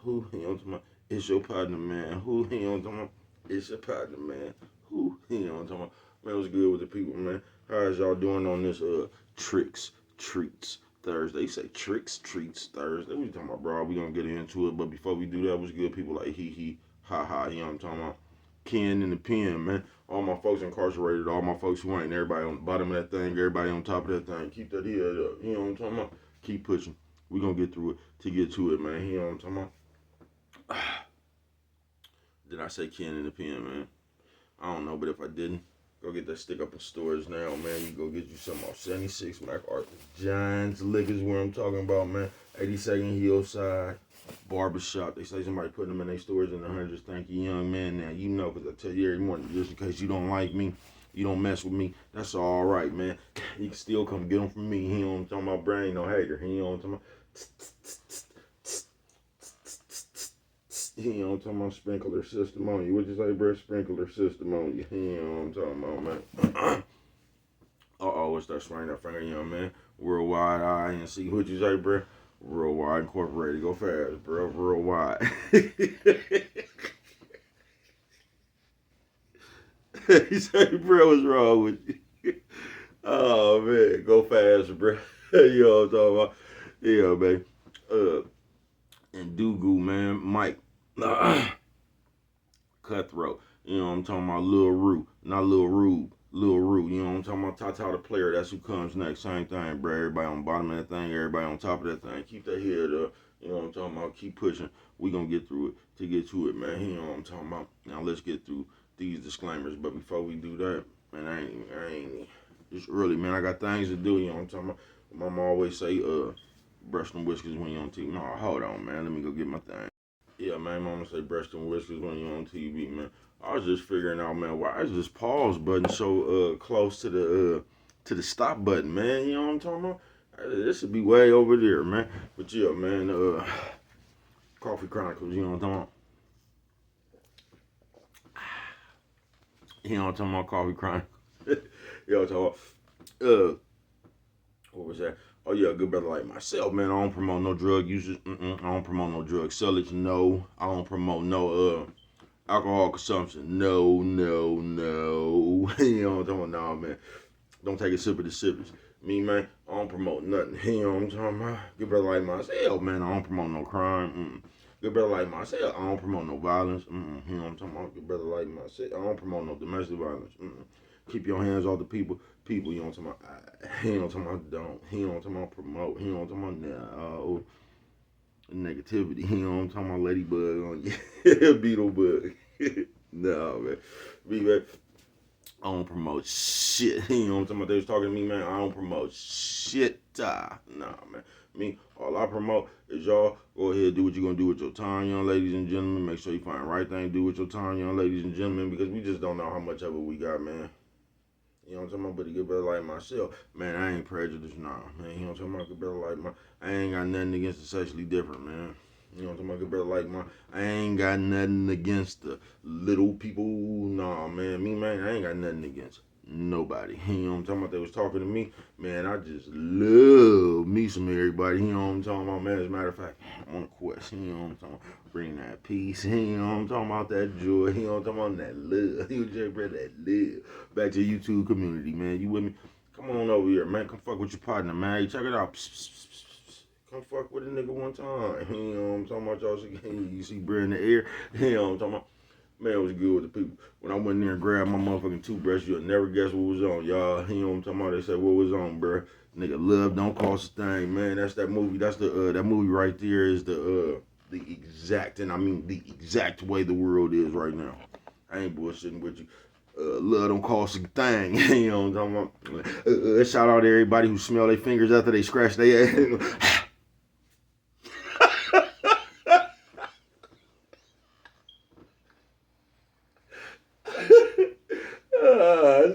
Who, you know what I'm talking about? It's your partner, man. Who, you know what I'm talking about? It's your partner, man. Who, you know what I'm talking about? Man, what's good with the people, man? How is y'all doing on this tricks, treats Thursday? You say tricks, treats Thursday. What you talking about, bro? We gonna get into it, but before we do that, what's good? People like hee, ha ha. You know what I'm talking about? Ken in the pen, man. All my folks incarcerated, all my folks who ain't, everybody on the bottom of that thing, everybody on top of that thing. Keep that head up. You know what I'm talking about? Keep pushing. We gonna get through it to get to it, man. You know what I'm talking about? Did I say Ken in the pen, man? I don't know, but if I didn't, go get that stick up in stores now, man. You go get you some off 76 MacArthur Giants Liquors, where I'm talking about, man. 82nd Hillside Barbershop. They say somebody putting them in their stores in the hundreds. Thank you, young man. Now, you know, because I tell you every morning, just in case you don't like me, you don't mess with me, that's all right, man. You can still come get them from me. You know what I'm talking about? Brain no hater. You know what I'm talking about? You know what I'm talking about? Sprinkler system on you. What you say, bro? Sprinkler system on you. You know what I'm talking about, man. What's that swing that finger, young man? Worldwide INC. What you say, bro? Worldwide Incorporated. Go fast, bro. Worldwide. You say, bro, what's wrong with you? Oh, man. Go fast, bro. You know what I'm talking about? Yeah, man. And Dugu, man. Mike. Cutthroat. You know what I'm talking about? Lil Rue. Not Lil Rube. Lil Rue. You know what I'm talking about? Tata the player. That's who comes next. Same thing, bro. Everybody on the bottom of that thing. Everybody on top of that thing. Keep that head up. You know what I'm talking about? Keep pushing. We gonna get through it to get to it, man. You know what I'm talking about? Now let's get through these disclaimers. But before we do that, man, I ain't it's early, man. I got things to do. You know what I'm talking about? Mama always say, brush them whiskers when you're on TV. No, hold on, man. Let me go get my thing. Yeah, man, mama say breast and whiskers when you're on TV, man. I was just figuring out, man, why is this pause button so close to the stop button, man? You know what I'm talking about? This should be way over there, man. But yeah, man, Coffee Chronicles, you know what I'm talking about? You know what I'm talking about? Coffee Chronicles. You know what I'm talking about? What was that? Oh yeah, good brother like myself, man. I don't promote no drug users. I don't promote no drug sellers. No, I don't promote no alcohol consumption. No, no, no. You know what I'm talking about? Nah, man. Don't take a sip of the sippers. Me, man, I don't promote nothing. You know what I'm talking about? Good brother like myself, man. I don't promote no crime. Good brother like myself, I don't promote no violence. You know what I'm talking about? Good brother like myself, I don't promote no domestic violence. Keep your hands off the people. People, you know what I'm talking about? He don't talking about don't. He don't talking about promote. He don't talking about negativity. You know what I'm talking about? Ladybug on you. Beetlebug. No, man. Me, man. I don't promote shit. You know what I'm talking about? They was talking to me, man. I don't promote shit. Nah, man. Me, all I promote is y'all go ahead, do what you're gonna do with your time, young ladies and gentlemen. Make sure you find the right thing to do with your time, young ladies and gentlemen, because we just don't know how much of it we got, man. You know what I'm talking about? But a good brother like myself, man, I ain't prejudiced, nah, man. You know what I'm talking about? Good brother like my, I ain't got nothing against the sexually different, man. You know what I'm talking about? Good brother like my, I ain't got nothing against the little people, nah, man. Me, man, I ain't got nothing against nobody. You know what I'm talking about? They was talking to me, man. I just love me some everybody. You know what I'm talking about, man? As a matter of fact, I'm on a quest. You know what I'm talking about? Bring that peace. You know what I'm talking about? That joy. You know what I'm talking about? That love. You just bring that love back to the YouTube community, man. You with me? Come on over here, man. Come fuck with your partner, man. Check it out. Come fuck with a nigga one time. You know what I'm talking about? Y'all see, you see bread in the air. You know what I'm talking about? Man, it was good with the people. When I went in there and grabbed my motherfucking toothbrush, you'll never guess what was on, y'all. You know what I'm talking about? They said, what was on, bruh? Nigga, love don't cost a thing, man. That's that movie. That's the that movie right there is the exact, and I mean the exact way the world is right now. I ain't bullshitting with you. Love don't cost a thing. You know what I'm talking about? Shout out to everybody who smell their fingers after they scratch their ass.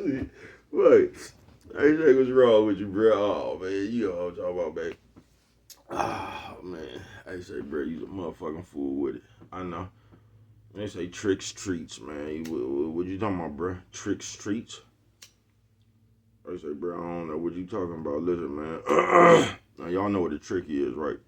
See. Wait. Everything was wrong with you, bro. Oh, man. You know what I'm talking about, baby. Oh, man. I say, bro, you a motherfucking fool with it. I know. They say tricks treats, man. What you talking about, bro? Tricks treats? I say, bro, I don't know what you talking about. Listen, man. Now, y'all know what a trick is, right?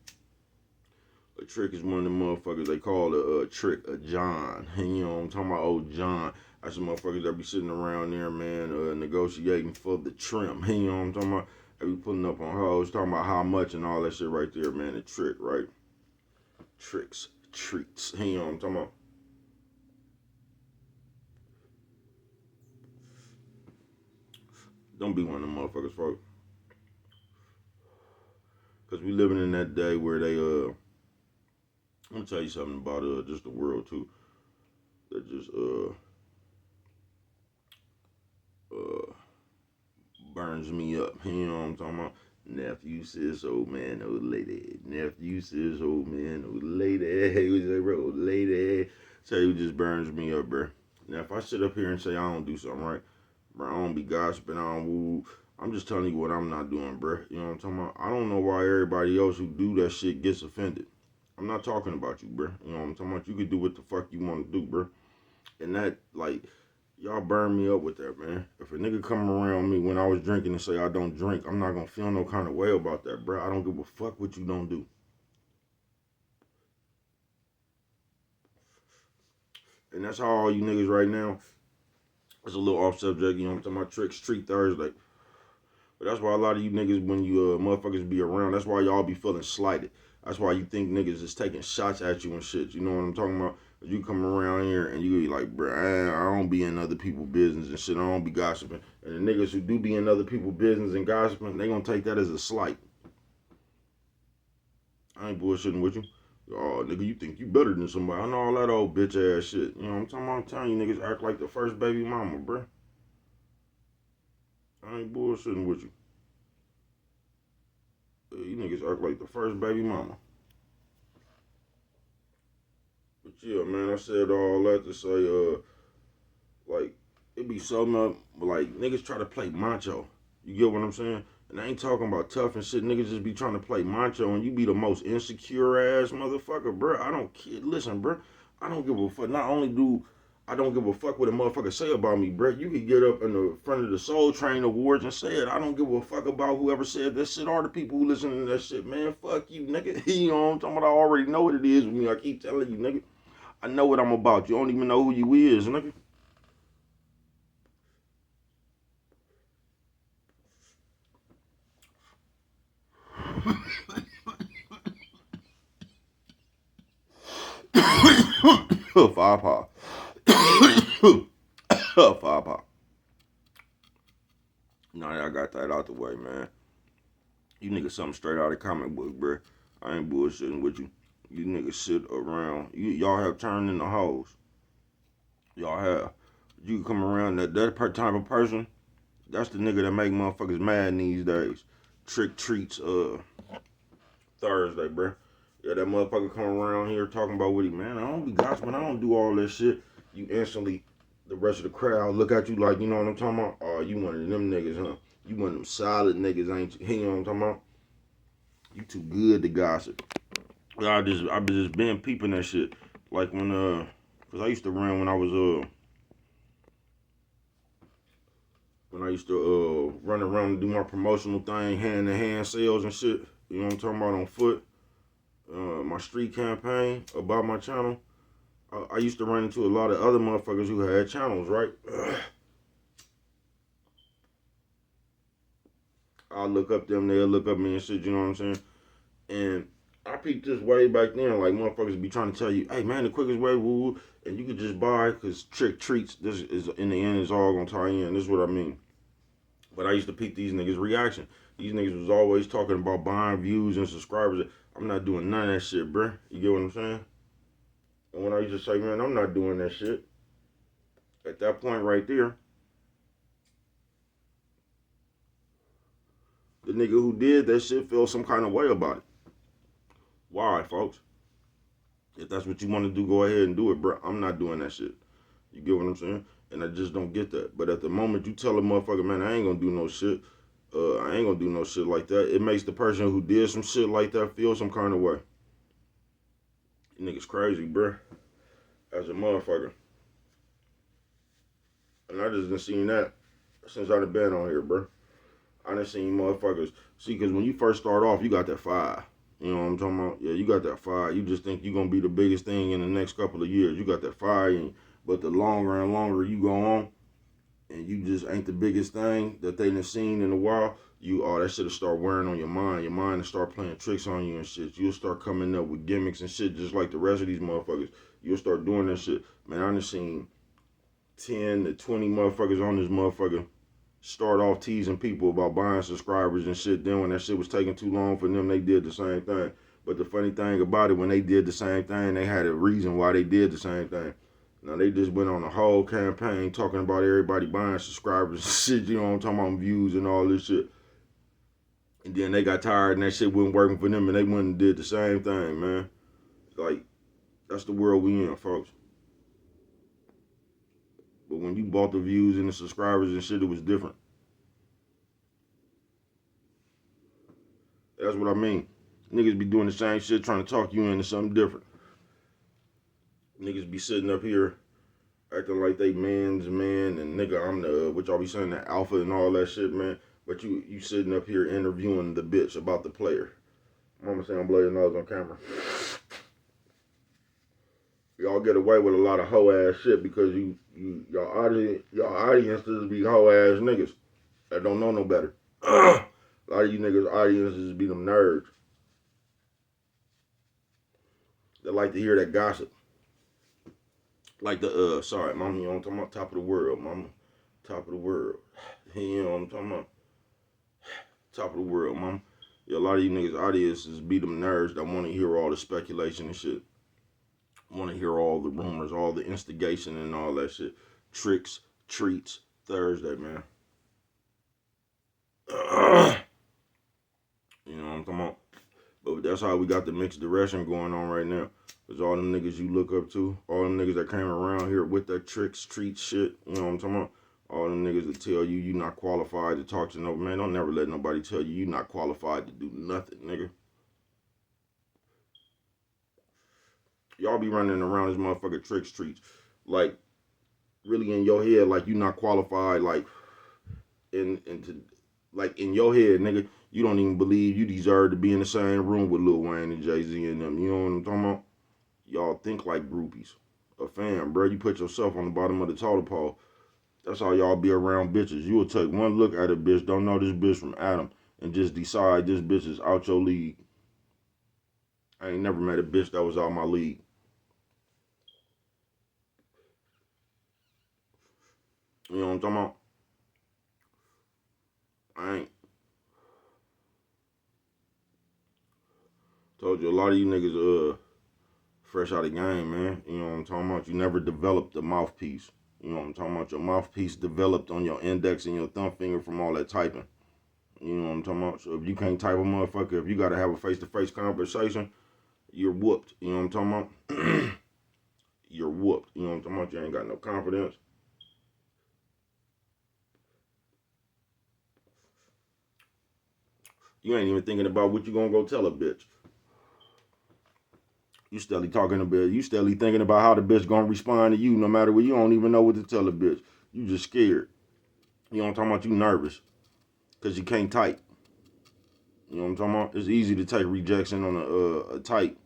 A trick is one of the motherfuckers they call a trick a John. And you know what I'm talking about? Old John. That's the motherfuckers that be sitting around there, man, negotiating for the trim. You know what I'm talking about? They be putting up on hoes, talking about how much and all that shit right there, man. The trick, right? Tricks, treats. You know what I'm talking about? Don't be one of them motherfuckers, folks. Because we living in that day where they, I'm going to tell you something about just the world, too. That just, uh, burns me up. You know what I'm talking about? Nephew says, old man, old lady. Nephew says, old man, old lady. He was a old lady. So it just burns me up, bro. Now, if I sit up here and say I don't do something right, bro, I don't be gossiping, I don't woo. I'm just telling you what I'm not doing, bro. You know what I'm talking about? I don't know why everybody else who do that shit gets offended. I'm not talking about you, bro. You know what I'm talking about? You can do what the fuck you want to do, bro. And that, like, y'all burn me up with that, man. If a nigga come around me when I was drinking and say I don't drink, I'm not gonna feel no kind of way about that, bro. I don't give a fuck what you don't do. And that's how all you niggas right now, it's a little off subject, you know what I'm talking about? Trick Street Thursday. But that's why a lot of you niggas, when you motherfuckers be around, that's why y'all be feeling slighted. That's why you think niggas is taking shots at you and shit. You know what I'm talking about? You come around here and you be like, bruh, I don't be in other people's business and shit. I don't be gossiping. And the niggas who do be in other people's business and gossiping, they gonna take that as a slight. I ain't bullshitting with you. Oh, nigga, you think you better than somebody. I know all that old bitch ass shit. You know what I'm talking about? I'm telling you, niggas act like the first baby mama, bruh. I ain't bullshitting with you. You niggas act like the first baby mama. But yeah, man, I said all that to say, like, it be so much, like, niggas try to play macho. You get what I'm saying? And I ain't talking about tough and shit. Niggas just be trying to play macho and you be the most insecure ass motherfucker, bro. I don't care. Listen, bro. I don't give a fuck. Not only do I don't give a fuck what a motherfucker say about me, bro. You could get up in the front of the Soul Train Awards and say it. I don't give a fuck about whoever said that shit or the people who listen to that shit, man. Fuck you, nigga. You know what I'm talking about? I already know what it is with me. I keep telling you, nigga. I know what I'm about. You don't even know who you is, nigga. Five pop. Five pop. Now that I got that out the way, man. You niggas something straight out of comic book, bro. I ain't bullshitting with you. You niggas sit around. Y'all have turned into hoes. Y'all have. You come around that type of person. That's the nigga that make motherfuckers mad these days. Trick treats Thursday, bro. Yeah, that motherfucker come around here talking about what he, man, I don't be gossiping. I don't do all that shit. You instantly, the rest of the crowd look at you like, you know what I'm talking about? Oh, you one of them niggas, huh? You one of them solid niggas, ain't you? You know what I'm talking about? You too good to gossip. I just been peeping that shit. Like cause I used to run when I used to run around and do my promotional thing, hand to hand sales and shit. You know what I'm talking about on foot. My street campaign about my channel. I used to run into a lot of other motherfuckers who had channels, right? I'll look up them, they'll look up me and shit, you know what I'm saying? And I peeped this way back then, like motherfuckers be trying to tell you, hey man, the quickest way, woo, and you could just buy, cause trick treats, this is, in the end, is all gonna tie in, this is what I mean. But I used to peep these niggas' reaction. These niggas was always talking about buying views and subscribers. I'm not doing none of that shit, bruh. You get what I'm saying? And when I used to say, man, I'm not doing that shit, at that point right there, the nigga who did that shit felt some kind of way about it. Why, folks? If that's what you want to do, go ahead and do it, bro. I'm not doing that shit. You get what I'm saying? And I just don't get that. But at the moment you tell a motherfucker, man, I ain't gonna do no shit. I ain't gonna do no shit like that. It makes the person who did some shit like that feel some kind of way. You niggas crazy, bro. As a motherfucker. And I just done seen that since I done been on here, bro. I done seen motherfuckers. See, because when you first start off, you got that fire. You know what I'm talking about? Yeah, you got that fire. You just think you're going to be the biggest thing in the next couple of years. You got that fire, but the longer and longer you go on, and you just ain't the biggest thing that they done seen in a while, that shit'll start wearing on your mind. Your mind will start playing tricks on you and shit. You'll start coming up with gimmicks and shit just like the rest of these motherfuckers. You'll start doing that shit. Man, I done seen 10 to 20 motherfuckers on this motherfucker start off teasing people about buying subscribers and shit. Then when that shit was taking too long for them, they did the same thing. But the funny thing about it, when they did the same thing, they had a reason why they did the same thing. Now they just went on a whole campaign talking about everybody buying subscribers and shit, you know what I'm talking about, views and all this shit. And then they got tired and that shit wasn't working for them and they went and did the same thing, man. Like, that's the world we in, folks. But when you bought the views and the subscribers and shit, it was different. That's what I mean. Niggas be doing the same shit, trying to talk you into something different. Niggas be sitting up here acting like they man's man and nigga, I'm the, what y'all be saying, the alpha and all that shit, man. But you sitting up here interviewing the bitch about the player. Mama say I'm blowing your nose on camera. Y'all get away with a lot of hoe ass shit because y'all audiences be hoe ass niggas that don't know no better. A lot of you niggas audiences be them nerds that like to hear that gossip. Like the sorry, mama, you know what I'm talking about? Top of the world, mama. Top of the world. You know what I'm talking about? Top of the world, mama. Yeah, a lot of you niggas audiences be them nerds that want to hear all the speculation and shit. Want to hear all the rumors, all the instigation and all that shit. Tricks, treats, Thursday, man. You know what I'm talking about? But that's how we got the mixed direction going on right now. Because all them niggas you look up to, all them niggas that came around here with that tricks, treats shit, you know what I'm talking about? All them niggas that tell you not qualified to talk to no man. Don't never let nobody tell you not qualified to do nothing, nigga. Y'all be running around this motherfucker tricks, treats. Like, really in your head, like you not qualified, like, in your head, nigga, you don't even believe you deserve to be in the same room with Lil Wayne and Jay-Z and them. You know what I'm talking about? Y'all think like groupies. A fan, bro. You put yourself on the bottom of the totem pole. That's how y'all be around bitches. You will take one look at a bitch, don't know this bitch from Adam, and just decide this bitch is out your league. I ain't never met a bitch that was out my league. You know what I'm talking about? I ain't. Told you a lot of you niggas fresh out of game, man. You know what I'm talking about? You never developed the mouthpiece. You know what I'm talking about? Your mouthpiece developed on your index and your thumb finger from all that typing. You know what I'm talking about? So if you can't type a motherfucker, if you gotta have a face-to-face conversation, you're whooped. You know what I'm talking about? You're whooped. You know what I'm talking about? You ain't got no confidence. You ain't even thinking about what you gonna go tell a bitch. You steadily talking about, you steadily thinking about how the bitch gonna respond to you no matter what. You don't even know what to tell a bitch. You just scared. You know what I'm talking about? You nervous. Because you can't type. You know what I'm talking about? It's easy to take rejection on a type.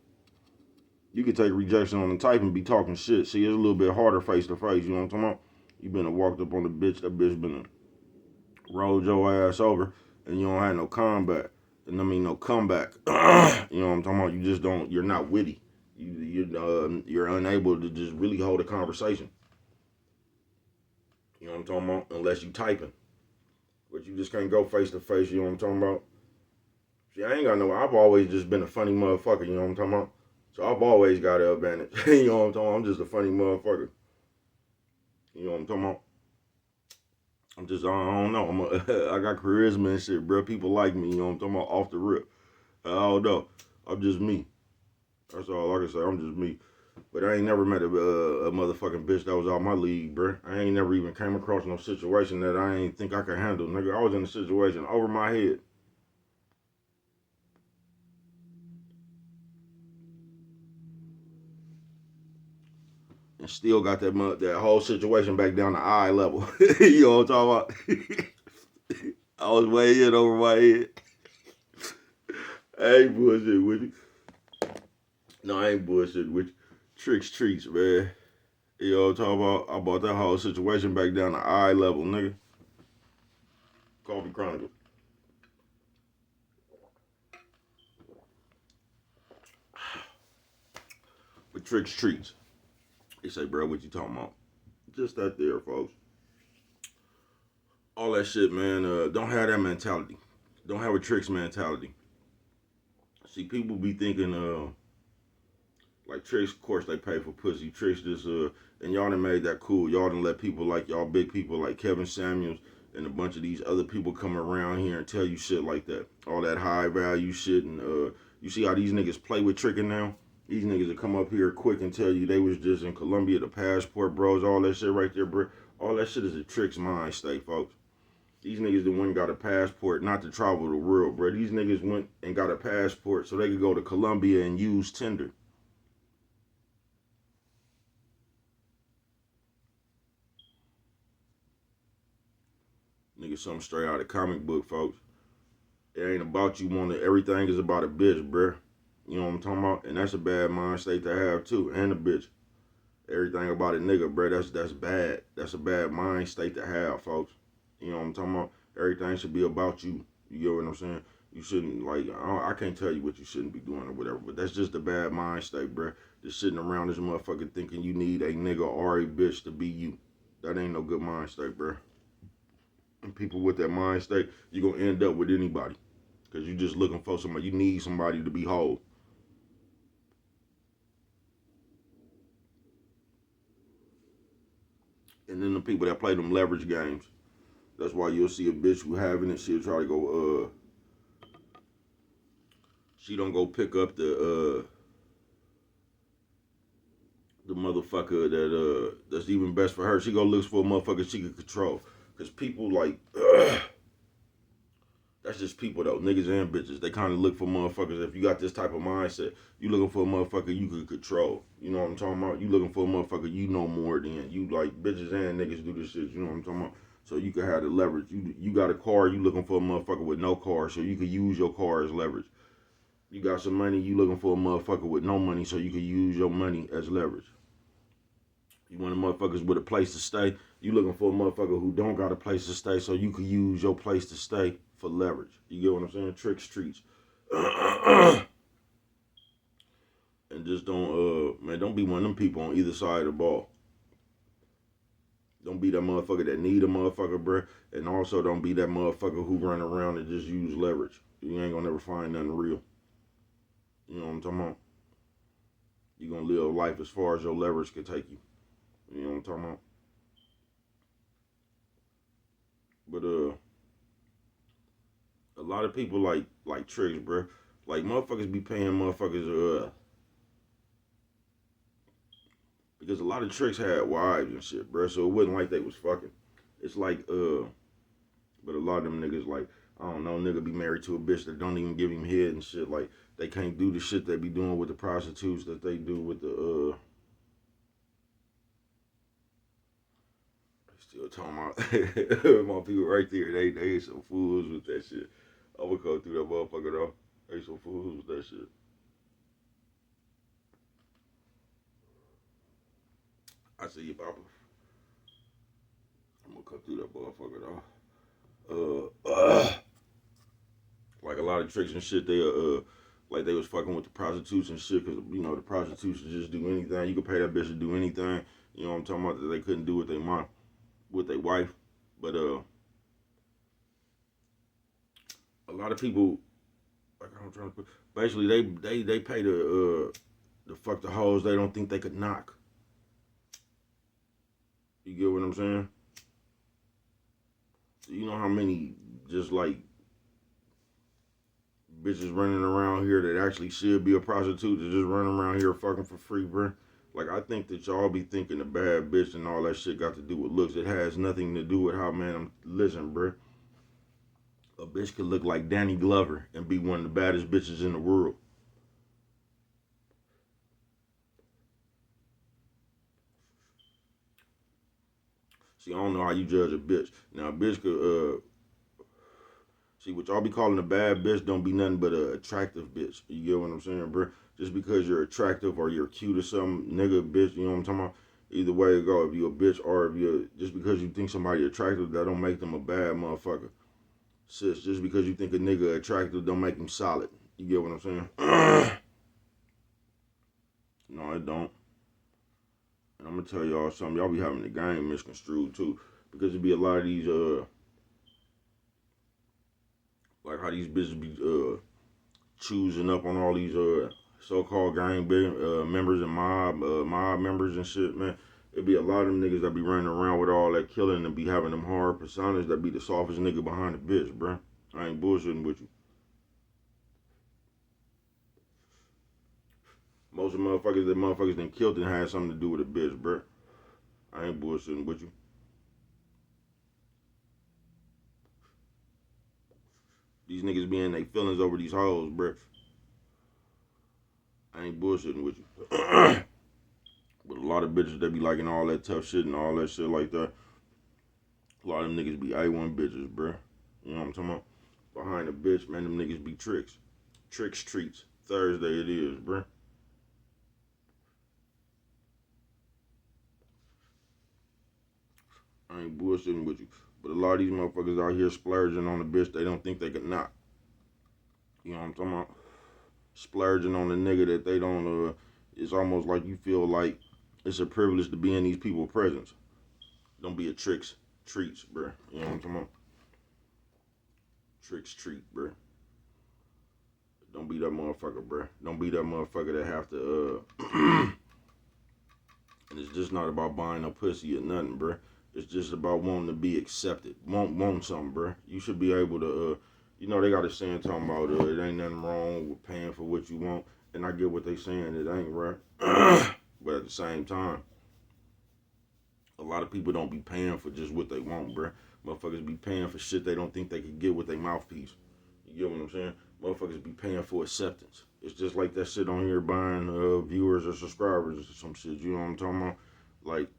You can take rejection on the type and be talking shit. See, it's a little bit harder face to face. You know what I'm talking about? You been walked up on the bitch. That bitch been rolled your ass over, and you don't have no comeback. And I mean no comeback. You know what I'm talking about? You just don't. You're not witty. You're unable to just really hold a conversation. You know what I'm talking about? Unless you typing. But you just can't go face to face. You know what I'm talking about? See, I ain't got no. I've always just been a funny motherfucker. You know what I'm talking about? So I've always got an advantage. You know what I'm talking about? I'm just a funny motherfucker. You know what I'm talking about? I don't know. I got charisma and shit, bro. People like me. You know what I'm talking about? Off the rip. I don't know. I'm just me. That's all I can say. I'm just me. But I ain't never met a motherfucking bitch that was out my league, bro. I ain't never even came across no situation that I ain't think I could handle, nigga. I was in a situation over my head. And still got that whole situation back down to eye level. You know what I'm talking about? I was way in over my head. I ain't bullshit with you. No, I ain't bullshit with you. Tricks treats, man. You know what I'm talking about that whole situation back down to eye level, nigga. Coffee Chronicles. With tricks treats. They say, bro, what you talking about? Just that there, folks. All that shit, man. Don't have that mentality. Don't have a tricks mentality. See, people be thinking, like tricks. Of course, they pay for pussy. Tricks just, and y'all done made that cool. Y'all done let people like y'all, big people like Kevin Samuels and a bunch of these other people come around here and tell you shit like that. All that high value shit, and you see how these niggas play with tricking now. These niggas will come up here quick and tell you they was just in Colombia, the passport bros, all that shit right there, bro. All that shit is a tricks mind state, folks. These niggas that went and got a passport not to travel the world, bro. These niggas went and got a passport so they could go to Colombia and use Tinder. Nigga, something straight out of comic book, folks. It ain't about you wanting everything is about a bitch, bro. You know what I'm talking about? And that's a bad mind state to have too. And a bitch. Everything about a nigga, bro. That's bad. That's a bad mind state to have, folks. You know what I'm talking about? Everything should be about you. You get what I'm saying? You shouldn't like. I can't tell you what you shouldn't be doing or whatever, but that's just a bad mind state, bro. Just sitting around this motherfucker thinking you need a nigga or a bitch to be you. That ain't no good mind state, bro. And people with that mind state, you gonna end up with anybody, cause you just looking for somebody. You need somebody to be whole. And then the people that play them leverage games. That's why you'll see a bitch who having it, she'll try to go, she don't go pick up the motherfucker that's even best for her. She go look for a motherfucker she can control. Cause people like, that's just people though, niggas and bitches. They kind of look for motherfuckers. If you got this type of mindset, you looking for a motherfucker you can control. You know what I'm talking about? You looking for a motherfucker you know more than you. Like bitches and niggas do this shit. You know what I'm talking about? So you can have the leverage. You got a car. You looking for a motherfucker with no car, so you can use your car as leverage. You got some money. You looking for a motherfucker with no money, so you can use your money as leverage. You want a motherfuckers with a place to stay. You looking for a motherfucker who don't got a place to stay, so you can use your place to stay for leverage. You get what I'm saying? Trick streets. And just don't, man, don't be one of them people on either side of the ball. Don't be that motherfucker that need a motherfucker, bruh. And also don't be that motherfucker who run around and just use leverage. You ain't gonna never find nothing real. You know what I'm talking about? You gonna live life as far as your leverage can take you. You know what I'm talking about? But a lot of people like tricks, bruh. Like motherfuckers be paying motherfuckers because a lot of tricks had wives and shit, bruh. So it wasn't like they was fucking. It's like but a lot of them niggas like I don't know, nigga be married to a bitch that don't even give him head and shit. Like they can't do the shit they be doing with the prostitutes that they do with the still talking about my people right there. They some fools with that shit. I would go through that motherfucker though. They some fools with that shit. I see you, Papa. I'm gonna cut through that motherfucker though. Like a lot of tricks and shit. They like they was fucking with the prostitutes and shit, cause you know the prostitutes just do anything. You could pay that bitch to do anything. You know what I'm talking about? That they couldn't do with their mom, with their wife. But a lot of people, like I'm trying to put, basically they pay the fuck the hoes they don't think they could knock. You get what I'm saying? So you know how many just like bitches running around here that actually should be a prostitute that just running around here fucking for free, bro. Like I think that y'all be thinking a bad bitch and all that shit got to do with looks. It has nothing to do with how man. Listen, bro. A bitch could look like Danny Glover and be one of the baddest bitches in the world. See, I don't know how you judge a bitch. Now, a bitch could See, what y'all be calling a bad bitch don't be nothing but a attractive bitch. You get what I'm saying, bro? Just because you're attractive or you're cute or something, nigga, bitch, you know what I'm talking about? Either way it go, if you a bitch or if you're, just because you think somebody attractive, that don't make them a bad motherfucker. Sis, just because you think a nigga attractive don't make him solid. You get what I'm saying? No, it don't. And I'm gonna tell y'all something. Y'all be having the game misconstrued too, because it be a lot of these like how these bitches be choosing up on all these so-called gang members and mob members and shit, man. It be a lot of them niggas that be running around with all that killing and be having them hard personas that be the softest nigga behind the bitch, bruh. I ain't bullshitting with you. Most of the motherfuckers that killed and had something to do with a bitch, bruh. I ain't bullshitting with you. These niggas be in their feelings over these hoes, bruh. I ain't bullshitting with you. But a lot of bitches that be liking all that tough shit and all that shit like that. A lot of them niggas be A1 bitches, bruh. You know what I'm talking about? Behind a bitch, man, them niggas be tricks. Tricks treats. Thursday it is, bruh. I ain't bullshitting with you. But a lot of these motherfuckers out here splurging on a bitch they don't think they could knock. You know what I'm talking about? Splurging on a nigga that they don't, it's almost like you feel like it's a privilege to be in these people's presence. Don't be a tricks treats, bruh. You know what I'm talking about? Tricks treat, bruh. Don't be that motherfucker, bruh. Don't be that motherfucker that have to, and it's just not about buying no pussy or nothing, bruh. It's just about wanting to be accepted. Want something, bruh. You should be able to, you know, they got a saying talking about it ain't nothing wrong with paying for what you want. And I get what they saying, it ain't right. But at the same time, a lot of people don't be paying for just what they want, bruh. Motherfuckers be paying for shit they don't think they can get with their mouthpiece. You get what I'm saying? Motherfuckers be paying for acceptance. It's just like that shit on here buying viewers or subscribers or some shit. You know what I'm talking about? Like,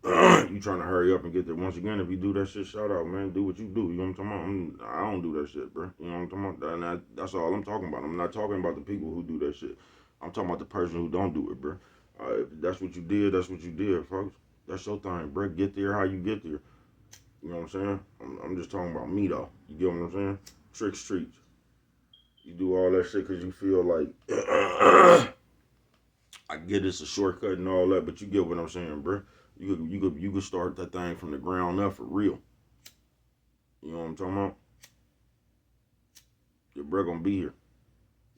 you trying to hurry up and get there. Once again, if you do that shit, shout out, man. Do what you do. You know what I'm talking about? I don't do that shit, bro. You know what I'm talking about? And that's all I'm talking about. I'm not talking about the people who do that shit. I'm talking about the person who don't do it, bro. If that's what you did, that's what you did, folks. That's your thing, bro. Get there how you get there. You know what I'm saying? I'm just talking about me, though. You get what I'm saying? Trick streets. You do all that shit because you feel like I get it's a shortcut and all that, but you get what I'm saying, bro. You could start that thing from the ground up for real. You know what I'm talking about? Your bro gonna be here.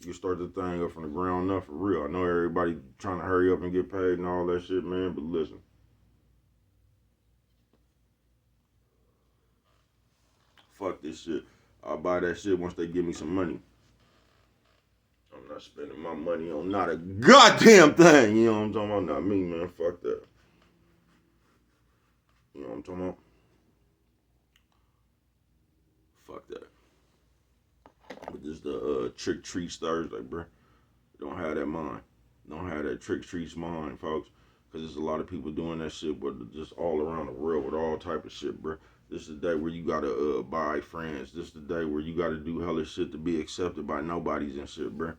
You can start the thing up from the ground up for real. I know everybody trying to hurry up and get paid and all that shit, man, but listen. Fuck this shit. I'll buy that shit once they give me some money. I'm not spending my money on not a goddamn thing. You know what I'm talking about? Not me, man. Fuck that. You know what I'm talking about? Fuck that. But this the trick treats Thursday, bro. Don't have that mind. Don't have that trick treats mind, folks. Because there's a lot of people doing that shit, but just all around the world with all type of shit, bro. This is the day where you gotta buy friends. This is the day where you gotta do hella shit to be accepted by nobodies and shit, bro.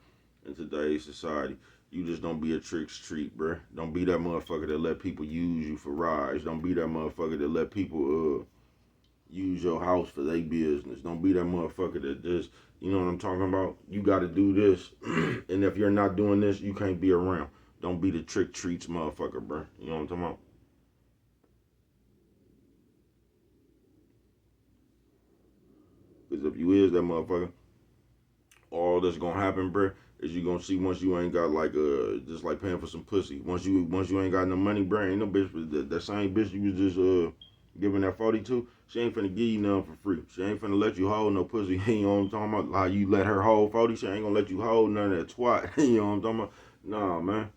In today's society, you just don't be a trick treat, bro. Don't be that motherfucker that let people use you for rides. Don't be that motherfucker that let people use your house for their business. Don't be that motherfucker that just, you know what I'm talking about? You got to do this, and if you're not doing this, you can't be around. Don't be the trick treats motherfucker, bro. You know what I'm talking about? Because if you is that motherfucker, all that's gonna happen, bro, is you gonna see once you ain't got like just like paying for some pussy. Once you ain't got no money, bro, ain't no bitch that same bitch you was just giving that 42. She ain't finna give you nothing for free. She ain't finna let you hold no pussy. You know what I'm talking about? How you let her hold 40, she ain't gonna let you hold none of that twat. You know what I'm talking about? Nah, man.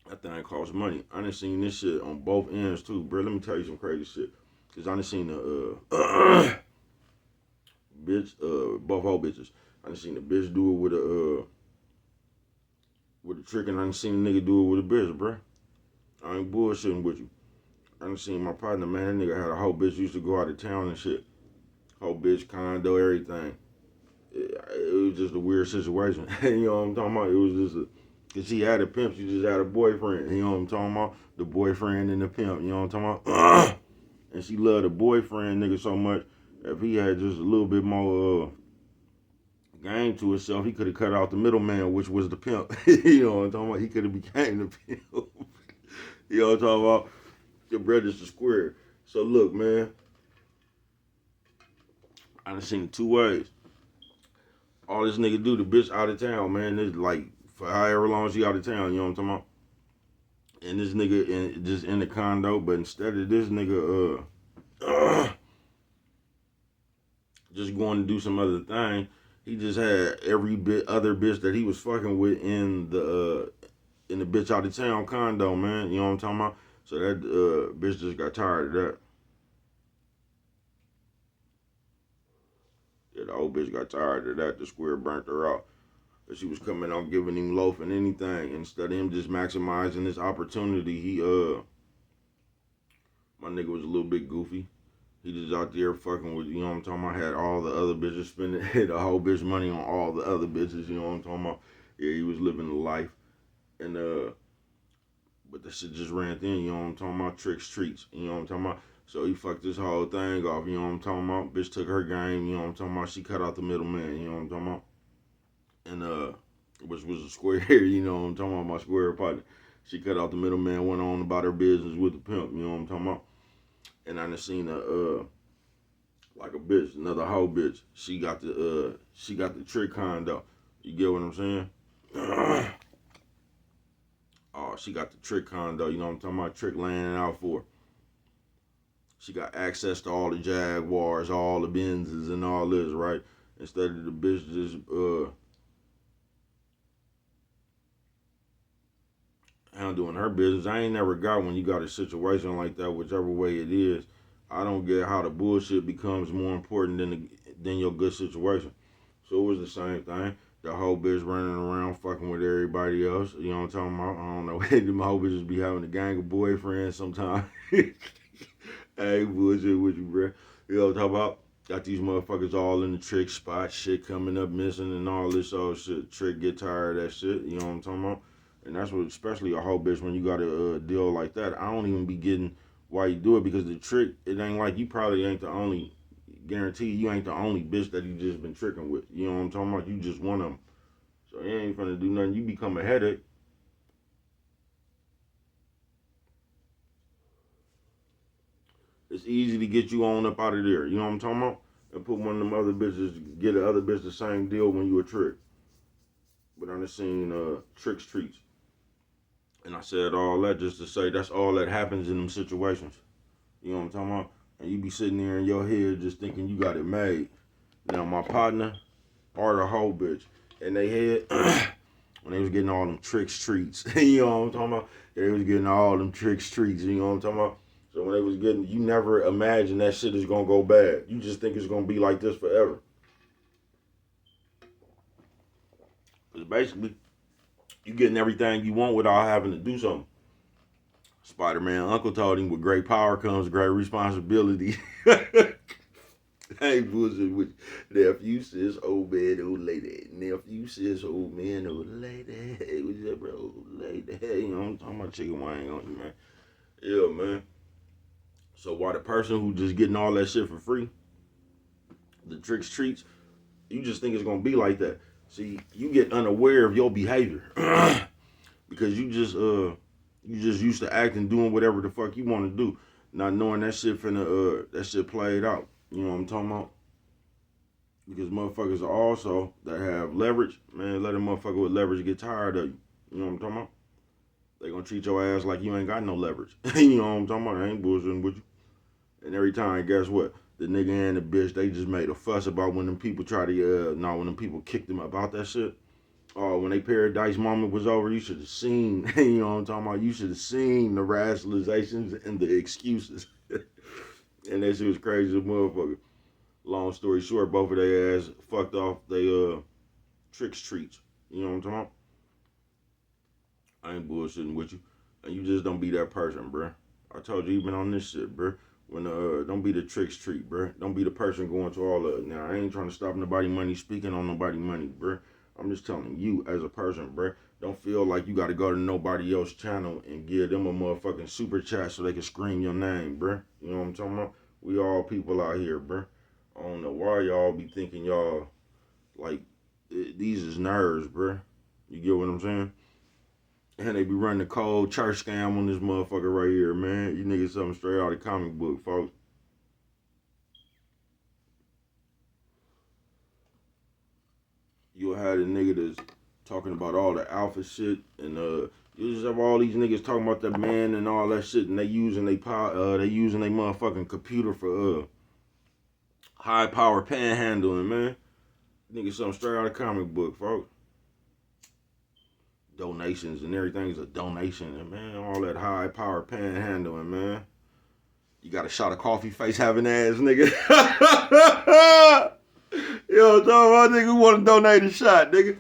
That thing costs money. I done seen this shit on both ends too, bro. Let me tell you some crazy shit. Cause I done seen the bitch, both whole bitches. I done seen the bitch do it with a trick, and I done seen a nigga do it with a bitch, bro. I ain't bullshitting with you. I done seen my partner, man. That nigga had a whole bitch used to go out of town and shit. Whole bitch, condo, everything. It was just a weird situation. You know what I'm talking about? It was just a, cause she had a pimp, she just had a boyfriend. You know what I'm talking about? The boyfriend and the pimp. You know what I'm talking about? And she loved the boyfriend nigga so much. If he had just a little bit more game to himself, he could have cut out the middleman, which was the pimp. You know what I'm talking about? He could have became the pimp. You know what I'm talking about? Your brother's the square. So look, man, I done seen it two ways. All this nigga do, the bitch out of town, man. This like for however long she out of town, you know what I'm talking about? And this nigga just in the condo, but instead of this nigga just going to do some other thing, he just had every bit other bitch that he was fucking with in the bitch out of town condo, man. You know what I'm talking about? So that bitch just got tired of that. Yeah, the old bitch got tired of that. The square burnt her out. But she was coming out giving him loaf and anything. Instead of him just maximizing this opportunity, my nigga was a little bit goofy. He just out there fucking with, you know what I'm talking about? Had all the other bitches spending the whole bitch money on all the other bitches, you know what I'm talking about? Yeah, he was living the life. And but the shit just ran thin, you know what I'm talking about? Tricks, treats, you know what I'm talking about? So he fucked this whole thing off, you know what I'm talking about? Bitch took her game, you know what I'm talking about? She cut out the middleman, you know what I'm talking about? And which was a square, you know what I'm talking about? My square partner. She cut out the middleman, went on about her business with the pimp, you know what I'm talking about? And I done seen like a bitch, another hoe bitch. She got the trick condo. You get what I'm saying? Oh, she got the trick condo. You know what I'm talking about? Trick laying it out for her. She got access to all the Jaguars, all the Benzes, and all this, right? Instead of the bitch just handling her business. I ain't never got when you got a situation like that, whichever way it is. I don't get how the bullshit becomes more important than your good situation. So it was the same thing. The whole bitch running around fucking with everybody else. You know what I'm talking about? I don't know. Them whole bitches be having a gang of boyfriends sometimes. I ain't bullshit with you, bro. You know what I'm talking about? Got these motherfuckers all in the trick spot, shit coming up missing and all this old shit. Trick get tired of that shit. You know what I'm talking about? And that's what, especially a whole bitch, when you got a deal like that. I don't even be getting why you do it, because the trick, it ain't like you probably ain't the only, guarantee you ain't the only bitch that you just been tricking with. You know what I'm talking about? You just one of them. So you ain't finna do nothing. You become a headache. It's easy to get you on up out of there. You know what I'm talking about? And put one of them other bitches, get the other bitch the same deal when you a trick. But I done seen tricks treats. And I said all that just to say that's all that happens in them situations. You know what I'm talking about? And you be sitting there in your head just thinking you got it made. Now my partner or the whole bitch, and they had when they was getting all them tricks treats. You know what I'm talking about? They was getting all them tricks treats. You know what I'm talking about? So when they was getting, you never imagine that shit is gonna go bad. You just think it's gonna be like this forever. Cause basically, you getting everything you want without having to do something. Spider-Man uncle told him with great power comes great responsibility. I ain't bullshit with you. Nephew says old man, old lady. Nephew says old man, old lady. Hey, what's up, bro? Old lady. Hey, you know, I'm talking about chicken wing on you, man. Yeah, man. So while the person who just getting all that shit for free, the tricks treats, you just think it's gonna be like that. See, you get unaware of your behavior because you just used to acting, doing whatever the fuck you want to do, not knowing that shit finna that shit played out. You know what I'm talking about? Because motherfuckers are also that have leverage, man, let a motherfucker with leverage get tired of you. You know what I'm talking about? They gonna treat your ass like you ain't got no leverage. You know what I'm talking about? I ain't bullshitting with you. And every time, guess what? The nigga and the bitch, they just made a fuss about when them people try to, when them people kicked them about that shit. Oh, when they paradise moment was over, you should have seen, you know what I'm talking about? You should have seen the rationalizations and the excuses. And that shit was crazy as a motherfucker. Long story short, both of their ass fucked off they tricks treats. You know what I'm talking about? I ain't bullshitting with you. And you just don't be that person, bruh. I told you, you been on this shit, bruh. When don't be the tricks treat, bruh. Don't be the person going to all of it. Now, I ain't trying to stop nobody money, speaking on nobody money, bruh. I'm just telling you as a person, bruh. Don't feel like you got to go to nobody else's channel and give them a motherfucking super chat so they can scream your name, bruh. You know what I'm talking about? We all people out here, bruh. I don't know why y'all be thinking y'all like these is nerds, bruh. You get what I'm saying? And they be running the cold church scam on this motherfucker right here, man. You niggas something straight out of comic book, folks. You'll have a nigga that's talking about all the alpha shit, and you just have all these niggas talking about the man and all that shit, and they using they motherfucking computer for high power panhandling, man. Niggas something straight out of comic book, folks. Donations and everything's a donation, and man, all that high power panhandling, man. You got a shot of coffee face having ass, nigga. Yo, talking about nigga who want to donate a shot, nigga.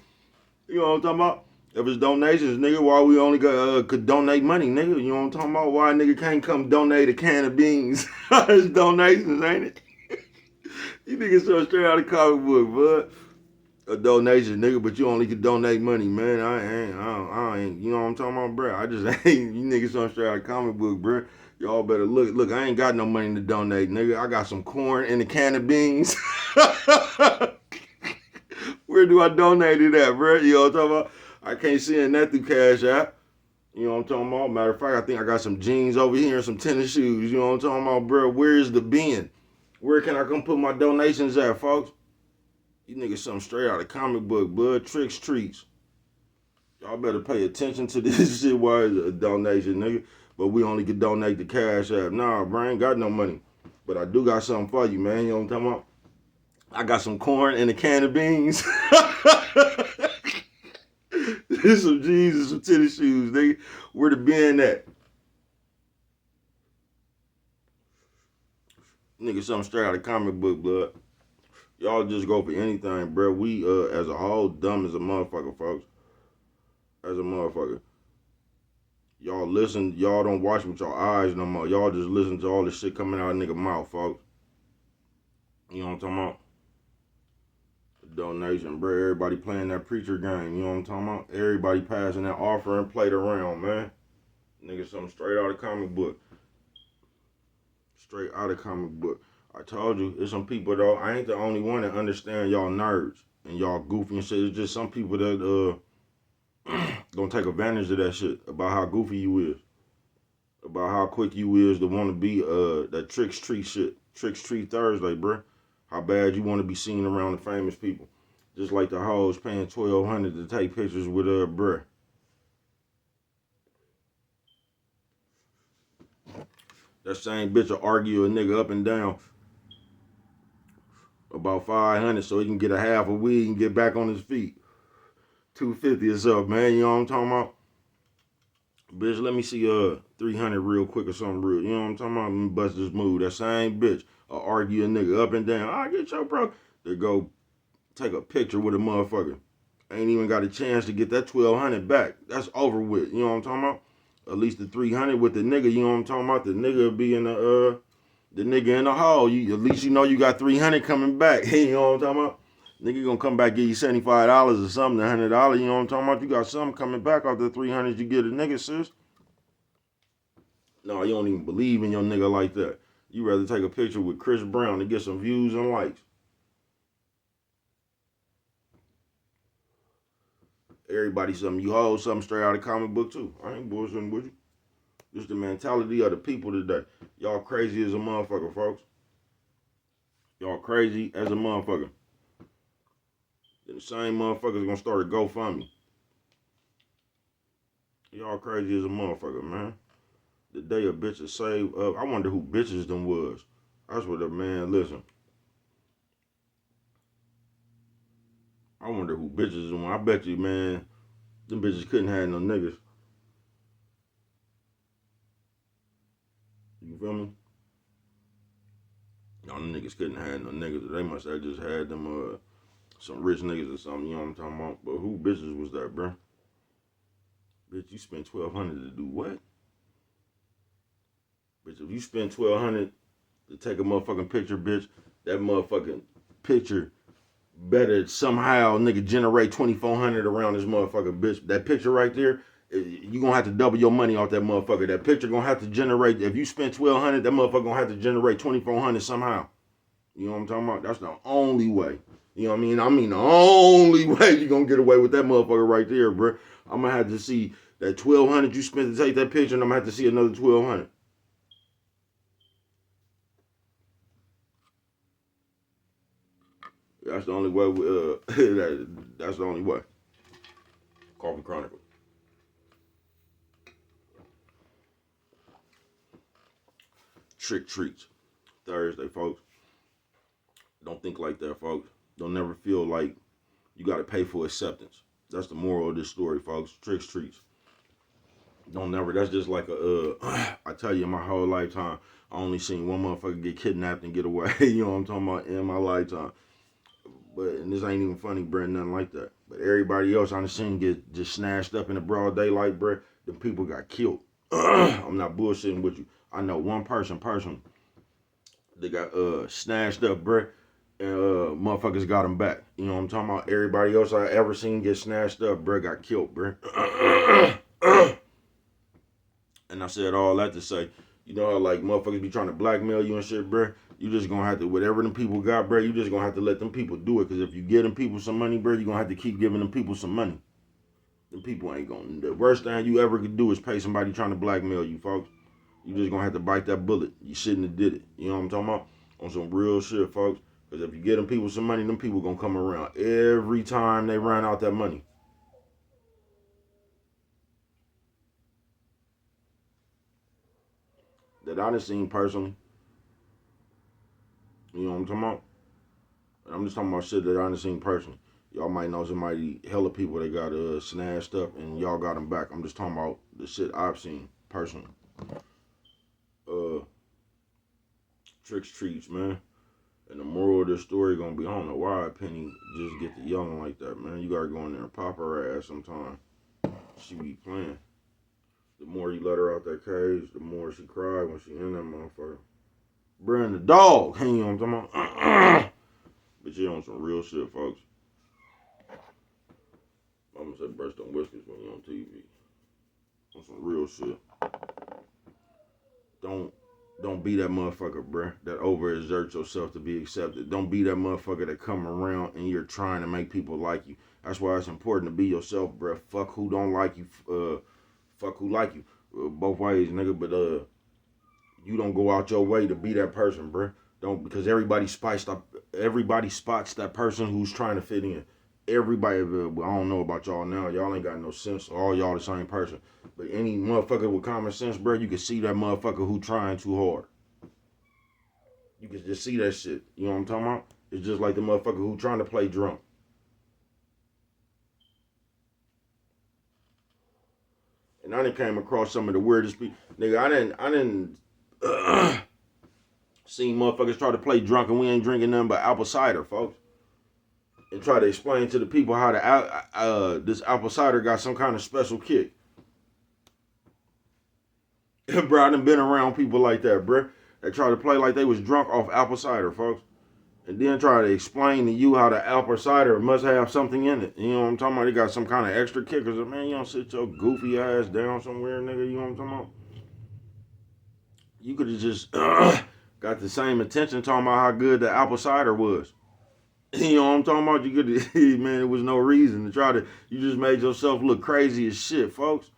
You know what I'm talking about? If it's donations, nigga, why we only could donate money, nigga? You know what I'm talking about? Why nigga can't come donate a can of beans? It's donations, ain't it? You niggas so straight out of comic book, bud. A donation, nigga, but you only can donate money, man. I ain't, you know what I'm talking about, bro? I just ain't, you niggas so straight out of comic book, bro. Y'all better look, I ain't got no money to donate, nigga. I got some corn and a can of beans. Where do I donate it at, bro? You know what I'm talking about? I can't send that through Cash App. You know what I'm talking about? Matter of fact, I think I got some jeans over here and some tennis shoes. You know what I'm talking about, bro? Where's the bin? Where can I come put my donations at, folks? You niggas something straight out of comic book, bud. Tricks, treats. Y'all better pay attention to this shit while it's a donation, nigga. But we only can donate the Cash App. Nah, bro, I ain't got no money. But I do got something for you, man. You know what I'm talking about? I got some corn and a can of beans. There's some jeans and some tennis shoes, nigga. Where the bin at? Nigga, something straight out of comic book, blood. Y'all just go for anything, bro. We, as a whole, dumb as a motherfucker, folks. As a motherfucker. Y'all listen, y'all don't watch with your eyes no more. Y'all just listen to all the shit coming out of nigga mouth, folks. You know what I'm talking about? Donation, bro. Everybody playing that preacher game. You know what I'm talking about? Everybody passing that offering plate around, man. Nigga, something straight out of comic book. Straight out of comic book. I told you, there's some people though. I ain't the only one that understand y'all nerds and y'all goofy and shit. It's just some people that gonna take advantage of that shit about how goofy you is, about how quick you is to want to be that tricks treat shit, tricks treat Thursday, bruh. How bad you want to be seen around the famous people, just like the hoes paying $1,200 to take pictures with bruh. That same bitch will argue a nigga up and down about 500 so he can get a half a weed and get back on his feet. 250 or something, man. You know what I'm talking about? Bitch, let me see 300 real quick or something real. You know what I'm talking about? Let me bust this move. That same bitch will argue a nigga up and down. I get your bro. They go take a picture with a motherfucker. Ain't even got a chance to get that 1,200 back. That's over with. You know what I'm talking about? At least the 300 with the nigga. You know what I'm talking about? The nigga will be in the nigga in the hall. At least you know you got 300 coming back. You know what I'm talking about? Nigga gonna come back give you $75 or something, $100. You know what I'm talking about? You got something coming back off the 300 you get a nigga, sis. No, you don't even believe in your nigga like that. You rather take a picture with Chris Brown to get some views and likes. Everybody something. You hold something straight out of comic book too. I ain't bullshitting with you. Just the mentality of the people today. Y'all crazy as a motherfucker, folks. Y'all crazy as a motherfucker. Then the same motherfuckers gonna start a GoFundMe. Y'all crazy as a motherfucker, man. The day a bitch is saved up. I wonder who bitches them was. That's what the man, listen. I wonder who bitches them. I bet you, man, them bitches couldn't have no niggas. You feel me? No, them niggas couldn't have no niggas. They must have just had them some rich niggas or something. You know what I'm talking about? But who bitches was that, bro? Bitch, you spent $1,200 to do what? Bitch, if you spend $1,200 to take a motherfucking picture, bitch. That motherfucking picture better somehow, nigga, generate 2,400 around this motherfucker, bitch. That picture right there, you gonna have to double your money off that motherfucker. That picture gonna have to generate. If you spend 1,200, that motherfucker gonna have to generate 2,400 somehow. You know what I'm talking about? That's the only way. You know what I mean? I mean the only way you gonna get away with that motherfucker right there, bro. I'm gonna have to see that 1,200 you spent to take that picture, and I'm gonna have to see another 1,200. That's the only way. That's the only way. Coffee Chronicle. Trick treats. Thursday, folks. Don't think like that, folks. Don't never feel like you gotta pay for acceptance. That's the moral of this story, folks. Tricks treats. Don't never. That's just like a. I tell you, in my whole lifetime, I only seen one motherfucker get kidnapped and get away. You know what I'm talking about? In my lifetime. But and this ain't even funny, bro. Nothing like that. But everybody else on the scene get just snatched up in the broad daylight, bro. The people got killed. I'm not bullshitting with you. I know one person that got snatched up, bro. And motherfuckers got him back. You know what I'm talking about? Everybody else I ever seen get snatched up, bro, got killed, bro. And I said all that to say, you know how like motherfuckers be trying to blackmail you and shit, bro. You just gonna have to, whatever them people got, bro, you just gonna have to let them people do it. Cause if you give them people some money, bro, you gonna have to keep giving them people some money. Them people ain't gonna, the worst thing you ever could do is pay somebody trying to blackmail you, folks. You just gonna have to bite that bullet. You shouldn't have did it. You know what I'm talking about? On some real shit, folks. Cause if you get them people some money, them people gonna come around every time they run out that money. That I done seen personally. You know what I'm talking about? And I'm just talking about shit that I done seen personally. Y'all might know somebody, hella people that got snatched up and y'all got them back. I'm just talking about the shit I've seen personally. Uh, Tricks treats, man. And the moral of this story gonna be, I don't know why Penny just get the young like that, man. You gotta go in there and pop her ass sometime. She be playing. The more you let her out that cage, the more she cry when she in that motherfucker. Bring the dog. You know what I'm talking about? But you on some real shit, folks. I'm gonna say breast on whiskers when you on TV. On some real shit. Don't be that motherfucker, bruh, that overexert yourself to be accepted. Don't be that motherfucker that come around and you're trying to make people like you. That's why it's important to be yourself, bruh. Fuck who don't like you. Fuck who like you. Both ways, nigga. But you don't go out your way to be that person, bruh. Don't, because everybody spots that person who's trying to fit in. Everybody, I don't know about y'all now. Y'all ain't got no sense. All y'all the same person. But any motherfucker with common sense, bro, you can see that motherfucker who trying too hard. You can just see that shit. You know what I'm talking about? It's just like the motherfucker who trying to play drunk. And I done came across some of the weirdest people. Nigga, I didn't seen motherfuckers try to play drunk and we ain't drinking nothing but apple cider, folks. And try to explain to the people how this apple cider got some kind of special kick. Bro, I done been around people like that, bro. That try to play like they was drunk off apple cider, folks. And then try to explain to you how the apple cider must have something in it. You know what I'm talking about? They got some kind of extra kickers. Man, you don't sit your goofy ass down somewhere, nigga. You know what I'm talking about? You could have just got the same attention talking about how good the apple cider was. You know what I'm talking about? You could, man, there was no reason to try to, you just made yourself look crazy as shit, folks.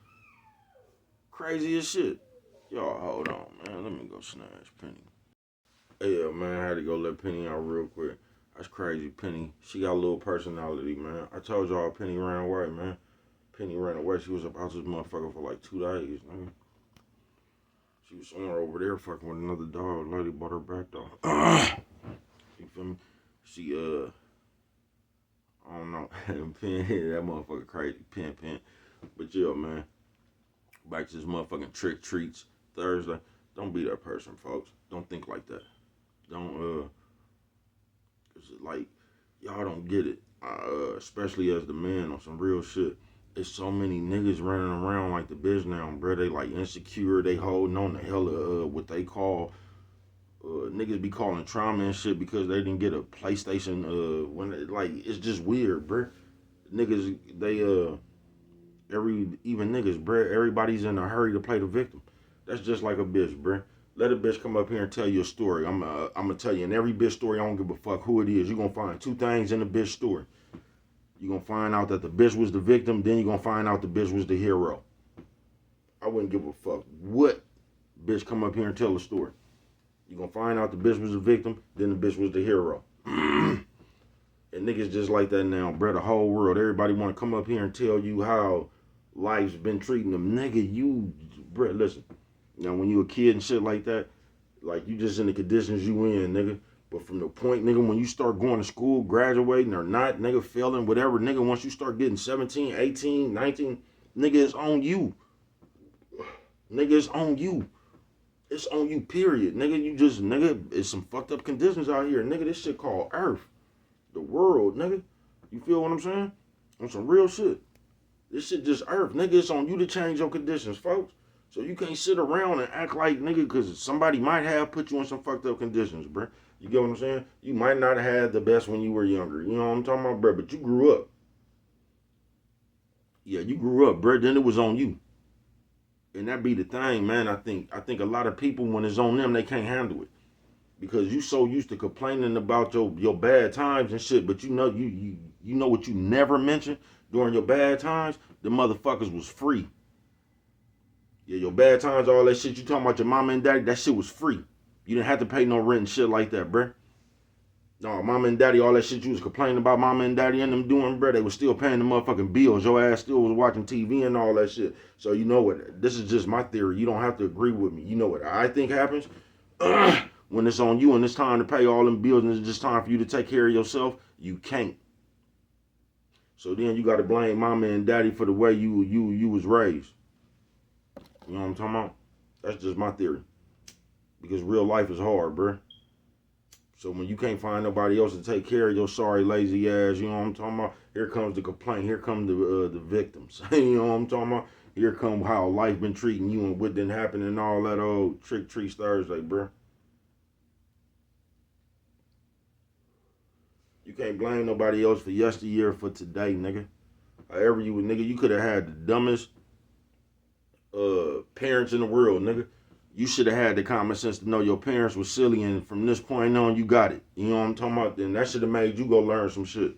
Crazy as shit. Y'all, hold on, man. Let me go snatch Penny. Hey, yeah, man, I had to go let Penny out real quick. That's crazy, Penny. She got a little personality, man. I told y'all Penny ran away, man. Penny ran away. She was about this motherfucker for like 2 days, man. She was somewhere over there fucking with another dog. Lady brought her back, though. You feel me? She, I don't know. Pen, that motherfucker crazy. Pen. But yeah, man. Back to this motherfucking trick treats Thursday. Don't be that person, folks. Don't think like that. Don't, it's like, y'all don't get it. Especially as the man on some real shit. It's so many niggas running around like the bitch now, bro. They like insecure. They holding on to hella, what they call Niggas be calling trauma and shit because they didn't get a PlayStation. It's just weird, bruh. Niggas, even niggas, bruh. Everybody's in a hurry to play the victim. That's just like a bitch, bruh. Let a bitch come up here and tell you a story. I'm gonna tell you in every bitch story. I don't give a fuck who it is. You gonna find two things in the bitch story. You gonna find out that the bitch was the victim. Then you gonna find out the bitch was the hero. I wouldn't give a fuck what bitch come up here and tell a story. You gonna find out the bitch was the victim. Then the bitch was the hero. And niggas just like that now, bro. The whole world, everybody want to come up here and tell you how life's been treating them. Nigga, bro, listen. Now, when you a kid and shit like that, like you just in the conditions you in, nigga. But from the point, nigga, when you start going to school, graduating or not, nigga, failing, whatever, nigga, once you start getting 17, 18, 19, nigga, it's on you. Nigga, it's on you. It's on you, period. Nigga, it's some fucked up conditions out here. Nigga, this shit called Earth. The world, nigga. You feel what I'm saying? On some real shit. This shit just Earth, nigga. It's on you to change your conditions, folks. So you can't sit around and act like, nigga, because somebody might have put you in some fucked up conditions, bruh. You get what I'm saying? You might not have had the best when you were younger. You know what I'm talking about, bruh? But you grew up. Yeah, you grew up, bruh. Then it was on you. And that be the thing, man. I think a lot of people, when it's on them, they can't handle it. Because you so used to complaining about your bad times and shit, but you know what you never mentioned during your bad times? The motherfuckers was free. Yeah, your bad times, all that shit you talking about your mama and daddy, that shit was free. You didn't have to pay no rent and shit like that, bruh. No, mama and daddy, all that shit you was complaining about mama and daddy and them doing, bruh, they was still paying the motherfucking bills. Your ass still was watching TV and all that shit. So you know what? This is just my theory. You don't have to agree with me. You know what I think happens? When it's on you and it's time to pay all them bills and it's just time for you to take care of yourself, you can't. So then you got to blame mama and daddy for the way you was raised. You know what I'm talking about? That's just my theory. Because real life is hard, bruh. So when you can't find nobody else to take care of your sorry, lazy ass, you know what I'm talking about? Here comes the complaint. Here come the victims. You know what I'm talking about? Here come how life been treating you and what didn't happen and all that old trick treats Thursday, bruh. You can't blame nobody else for yesteryear for today, nigga. However you would, nigga, you could have had the dumbest parents in the world, nigga. You should have had the common sense to know your parents were silly, and from this point on, you got it. You know what I'm talking about? Then that should have made you go learn some shit.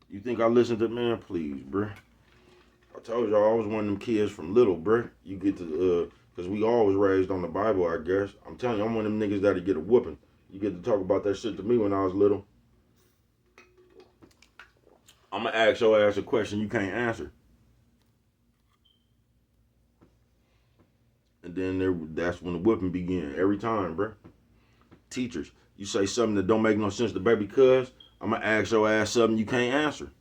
You think I listened to, man? Please, bruh. I told y'all I was one of them kids from little, bruh. You get to, because we all was raised on the Bible, I guess. I'm telling you, I'm one of them niggas that'd get a whooping. You get to talk about that shit to me when I was little. I'm going to ask your ass a question you can't answer. And then that's when the whooping began. Every time, bruh. Teachers, you say something that don't make no sense to baby cuz, I'm going to ask your ass something you can't answer.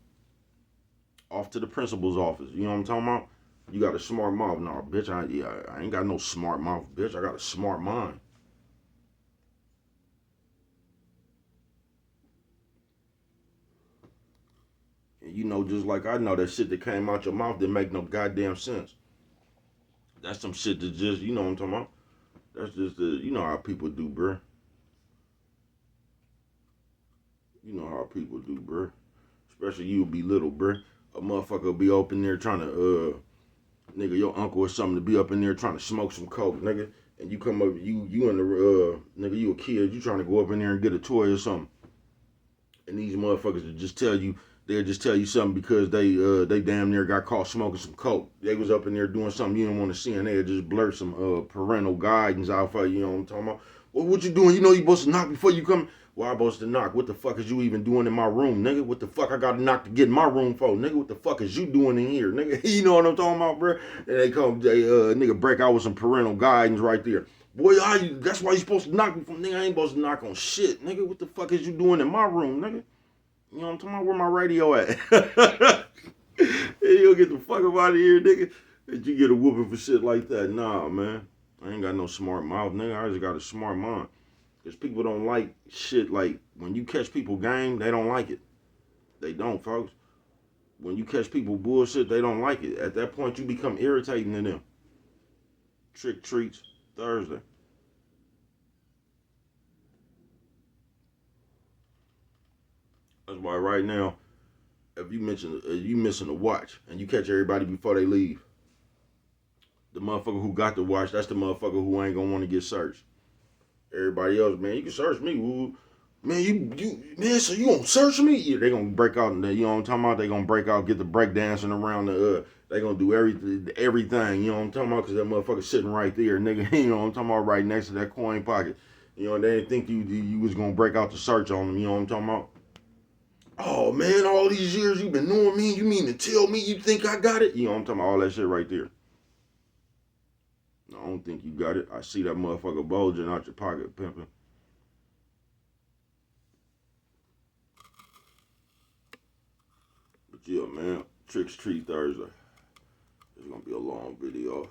Off to the principal's office. You know what I'm talking about? You got a smart mouth. No, bitch, I ain't got no smart mouth, bitch. I got a smart mind. And you know, just like I know, that shit that came out your mouth didn't make no goddamn sense. That's some shit that just, you know what I'm talking about? That's just, you know how people do, bruh. You know how people do, bruh. Especially you be little, bruh. A motherfucker will be up in there trying to, nigga, your uncle or something to be up in there trying to smoke some coke, nigga. And you come up, you in the, nigga, you a kid, you trying to go up in there and get a toy or something. And these motherfuckers will just tell you, they'll just tell you something because they damn near got caught smoking some coke. They was up in there doing something you didn't want to see, and they'll just blurt some parental guidance out for you. You know what I'm talking about? Well, what you doing? You know you supposed to knock before you come. Well, I supposed to knock. What the fuck is you even doing in my room, nigga? What the fuck I got to knock to get in my room for, nigga? What the fuck is you doing in here, nigga? You know what I'm talking about, bro? And they nigga break out with some parental guidance right there. Boy, that's why you supposed to knock before, nigga. I ain't supposed to knock on shit, nigga. What the fuck is you doing in my room, nigga? You know what I'm talking about? Where my radio at? You get the fuck up out of here, nigga. That you get a whooping for shit like that. Nah, man. I ain't got no smart mouth, nigga. I just got a smart mind. Because people don't like shit like, when you catch people game, they don't like it. They don't, folks. When you catch people bullshit, they don't like it. At that point, you become irritating to them. Trick Treats Thursday. That's why right now, if you missing a watch and you catch everybody before they leave, the motherfucker who got the watch, that's the motherfucker who ain't gonna want to get searched. Everybody else, man, you can search me. Woo. Man, man, so you gonna search me? Yeah, they gonna break out, you know what I'm talking about? They gonna break out, get the break dancing around they gonna do everything, you know what I'm talking about? Cause that motherfucker sitting right there, nigga, you know what I'm talking about? Right next to that coin pocket. You know, they didn't think you was gonna break out the search on them, you know what I'm talking about? Oh man, all these years you been knowing me, you mean to tell me you think I got it? You know what I'm talking about? All that shit right there. I don't think you got it. I see that motherfucker bulging out your pocket, pimping. But yeah, man, Tricks Treat Thursday. It's gonna be a long video.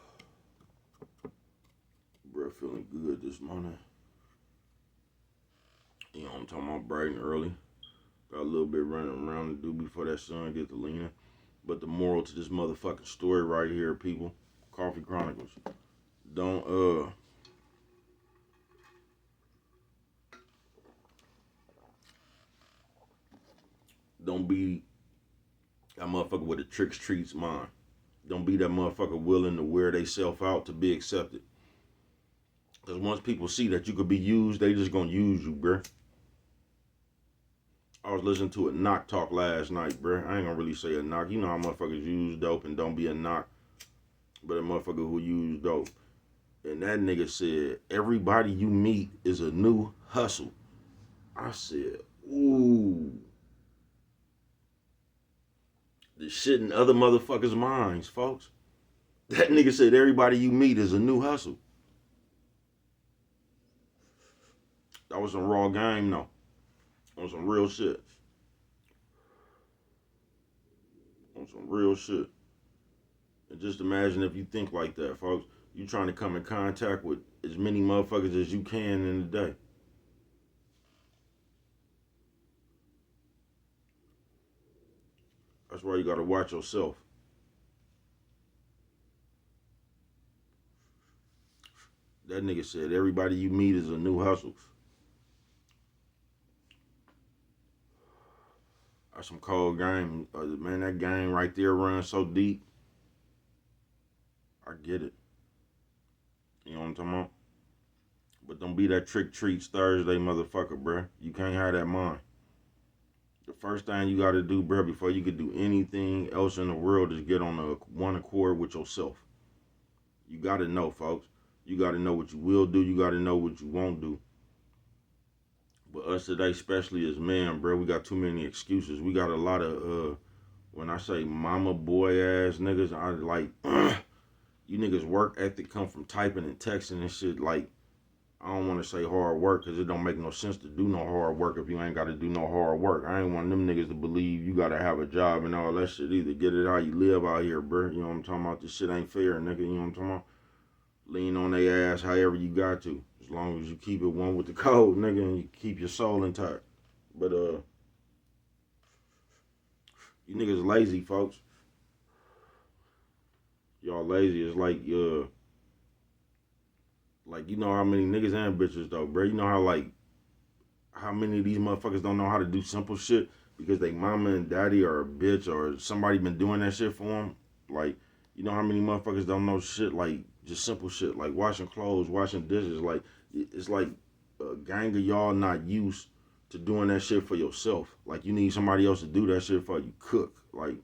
Bro, feeling good this morning. You know what I'm talking about, bright and early. Got a little bit running around to do before that sun gets to leaning. But the moral to this motherfucking story right here, people, Coffee Chronicles. Don't be that motherfucker with a Tricks Treats mind. Don't be that motherfucker willing to wear they self out to be accepted. Because once people see that you could be used, they just gonna use you, bruh. I was listening to a knock talk last night, bruh. I ain't gonna really say a knock. You know how motherfuckers use dope and don't be a knock. But a motherfucker who use dope. And that nigga said, everybody you meet is a new hustle. I said, ooh. The shit in other motherfuckers' minds, folks. That nigga said everybody you meet is a new hustle. That was some raw game, though. On some real shit. On some real shit. And just imagine if you think like that, folks. You trying to come in contact with as many motherfuckers as you can in a day. That's why you gotta watch yourself. That nigga said everybody you meet is a new hustle. That's some cold game. Man, that game right there runs so deep. I get it. You know what I'm talking about? But don't be that Trick Treats Thursday motherfucker, bruh. You can't have that mind. The first thing you gotta do, bruh, before you could do anything else in the world is get on one accord with yourself. You gotta know, folks. You gotta know what you will do. You gotta know what you won't do. But us today, especially as men, bro, we got too many excuses. We got a lot of, when I say mama boy ass niggas, I like, you niggas work ethic come from typing and texting and shit. Like, I don't want to say hard work because it don't make no sense to do no hard work if you ain't got to do no hard work. I ain't want them niggas to believe you got to have a job and all that shit either. Get it how you live out here, bro. You know what I'm talking about? This shit ain't fair, nigga. You know what I'm talking about? Lean on their ass however you got to. As long as you keep it one with the code, nigga, and you keep your soul intact. But, you niggas lazy, folks. Y'all lazy. It's like, you know how many niggas and bitches, though, bro. You know how many of these motherfuckers don't know how to do simple shit because they mama and daddy are a bitch or somebody been doing that shit for them? Like, you know how many motherfuckers don't know shit, like, just simple shit, like washing clothes, washing dishes. Like, it's like a gang of y'all not used to doing that shit for yourself. Like, you need somebody else to do that shit for you. Cook. Like,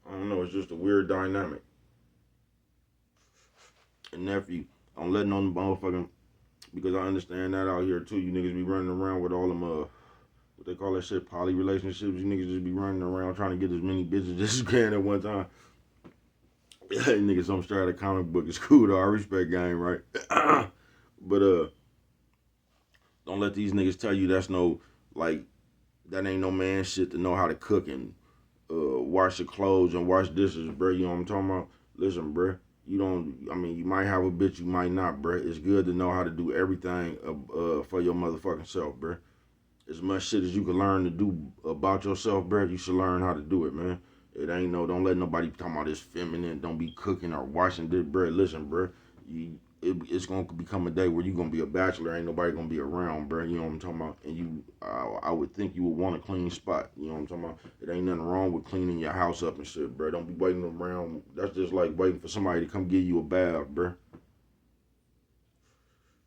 I don't know. It's just a weird dynamic. And nephew, I'm letting on the motherfucking, because I understand that out here too. You niggas be running around with all them, what they call that shit, poly relationships. You niggas just be running around trying to get as many bitches as you can at one time. Yeah, niggas, I'm straight out of comic book. It's cool though. I respect game, right? But, don't let these niggas tell you that's no, like, that ain't no man shit to know how to cook and wash your clothes and wash dishes, bro. You know what I'm talking about? Listen, bro. You don't, I mean, you might have a bitch, you might not, bro. It's good to know how to do everything for your motherfucking self, bro. As much shit as you can learn to do about yourself, bro, you should learn how to do it, man. It ain't no, don't let nobody talk about this feminine, don't be cooking or washing this, bro. Listen, bro. It's gonna become a day where you're gonna be a bachelor, ain't nobody gonna be around, bro. You know what I'm talking about? And I would think you would want a clean spot. You know what I'm talking about? It ain't nothing wrong with cleaning your house up and shit, bro. Don't be waiting around. That's just like waiting for somebody to come give you a bath, bro.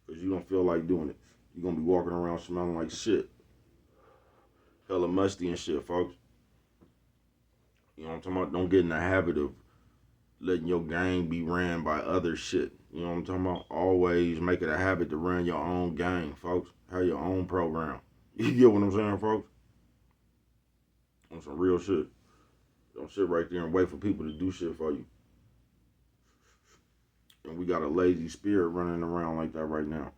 Cause you don't feel like doing it. You're gonna be walking around smelling like shit, hella musty and shit, folks. You know what I'm talking about? Don't get in the habit of letting your gang be ran by other shit. You know what I'm talking about? Always make it a habit to run your own gang, folks. Have your own program. You get what I'm saying, folks? On some real shit. Don't sit right there and wait for people to do shit for you. And we got a lazy spirit running around like that right now.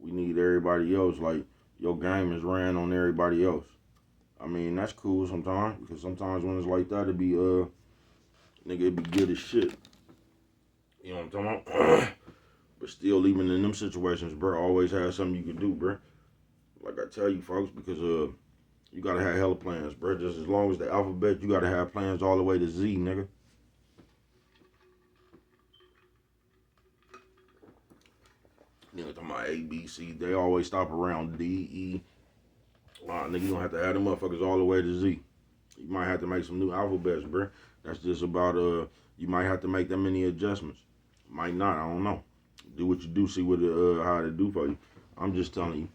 We need everybody else. Like, your game is ran on everybody else. I mean, that's cool sometimes. Because sometimes when it's like that, nigga, it be good as shit. You know what I'm talking about? But still, even in them situations, bro, always have something you can do, bro. Like I tell you, folks, because you gotta have hella plans, bro. Just as long as the alphabet, you gotta have plans all the way to Z, nigga. Nigga talking about A, B, C. They always stop around D, E. Nigga, you don't have to add them motherfuckers all the way to Z. You might have to make some new alphabets, bro. That's just about you might have to make that many adjustments. Might not, I don't know. Do what you do, see what how to do for you. I'm just telling you.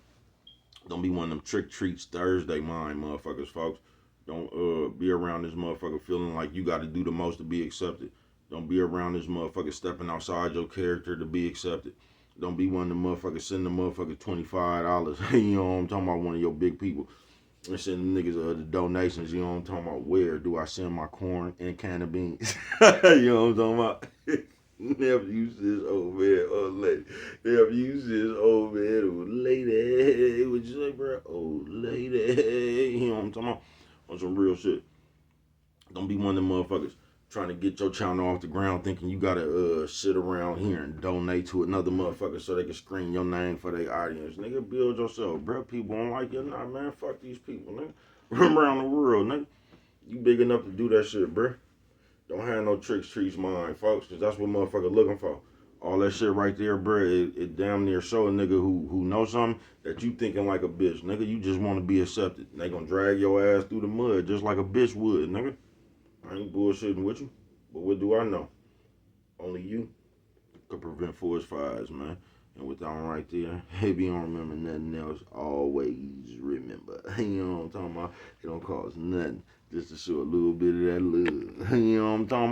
Don't be one of them trick treats Thursday mind motherfuckers, folks. Don't be around this motherfucker feeling like you got to do the most to be accepted. Don't be around this motherfucker stepping outside your character to be accepted. Don't be one of the motherfuckers sending the motherfucker $25. You know what I'm talking about? One of your big people. And sending niggas the donations. You know what I'm talking about? Where do I send my corn and can of beans? You know what I'm talking about? Never use this old man or lady. Never use this old man or lady. What you say, bro? Old lady. You know what I'm talking about? On some real shit. Don't be one of them motherfuckers trying to get your channel off the ground thinking you gotta sit around here and donate to another motherfucker so they can screen your name for their audience. Nigga, build yourself, bro. People don't like you. Nah, man, fuck these people, nigga. Run around the world, nigga. You big enough to do that shit, bro. Don't have no tricks, trees, mind, folks, because that's what motherfucker looking for. All that shit right there, bro, it damn near show a nigga who knows something that you thinking like a bitch. Nigga, you just want to be accepted. And they gonna drag your ass through the mud just like a bitch would, nigga. I ain't bullshitting with you, but what do I know? Only you could prevent forest fires, man. And with that one right there, if you don't remember nothing else, always remember. You know what I'm talking about? It don't cost nothing just to show a little bit of that love. You know what I'm talking about?